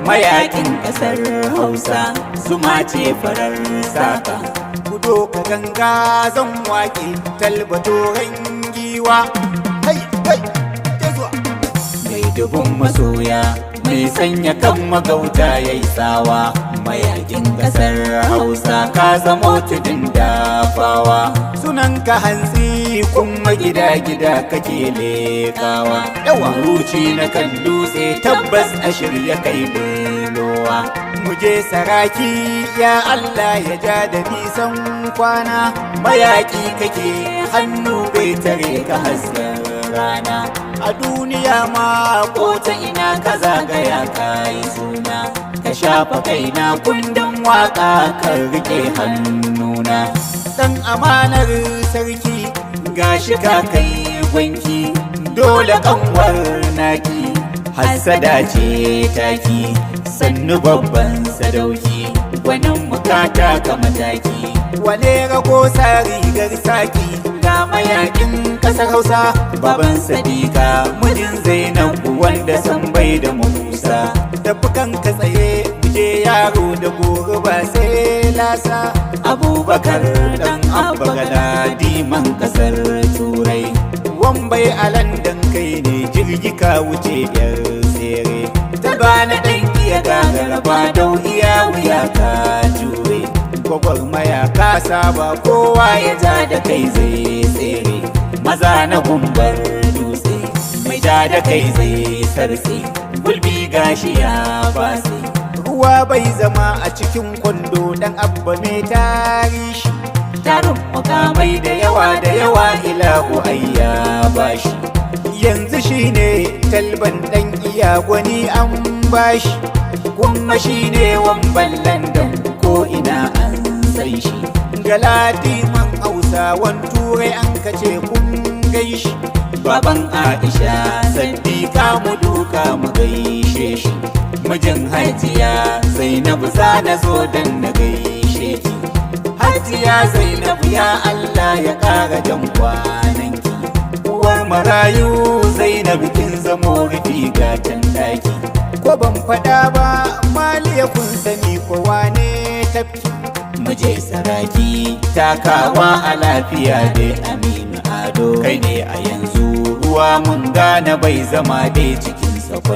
mayakin ƙasar Hausa, zuma ce farar saka. Kudo ka ganga zan wake talbatoren giwa. Hai hai ke zuwa. Mai dubun masoya mai sanya kan magauta yayi tsawa, mayakin ƙasar Hausa ka zamo tudun dafawa. Sunanka hantsi kuma gida-gida kake lekawa. Yawa ruci na kan dutse tabbas a shirya kai bullowa. Muje saraki ya Allah ya ja da nisan kwana. Mayaƙi kake hannu bai tare ka hasken rana. A duniya ma Ko ta ina ka zagaya ka yi suna, ka shafa kaina kundin waƙa kan rike hannuna. dan amanar sarki Gashi ka kai gwanki dole kanwar naki, hassada ce taki sannu babban sadauki, gwanin bukata ka mataki. wane rago sa rigar saki. Ga mayakin ƙasar Hausa baban Sadiqa mijin Zainabu wanda san bai da mafusa. Tafi kanka tsaye muje yaro da gobe ba sai lasa. Abubakar dan Abba Galadiman ƙasar Turai, Wambai a Landan kai ne jirgi ka wuce yar tsere. ta bana ɗan iya gagara ba dau iya wuya ka jure. Gwagwarmaya ka saba Kowa ya ja da kai zai tsere, maza na gumbar dutse mai ja da kai zai sarse, gulbi gashi ya base. ruwa bai zama a cikin kwando dan abba mai tarishi. Tarin mukamai da yawa ilahu ayya bashi. Yanzu shine talban dan iya gwani an bashi. Kuma shine wamban London ko ina an sai shi. Galadiman Hausawan Turai an kace kun gaishi. Baban Aisha Saddiqa mu duka mu gaishe shi. Mijin Hajiya Zainabu za na zo dan na gaishe ki. Hajiya Zainabu ya Allah ya ƙara jan kwananki. Uwar marayu Zainabu kin zamo rufi gatan daki. Ko ban faɗa ba maliya kun sani ko wane tafki. Muje saraki takawa a lafiya dai Aminu Ado. Kai ne a yanzu ruwa mun gane bai zama dai cikin sakon.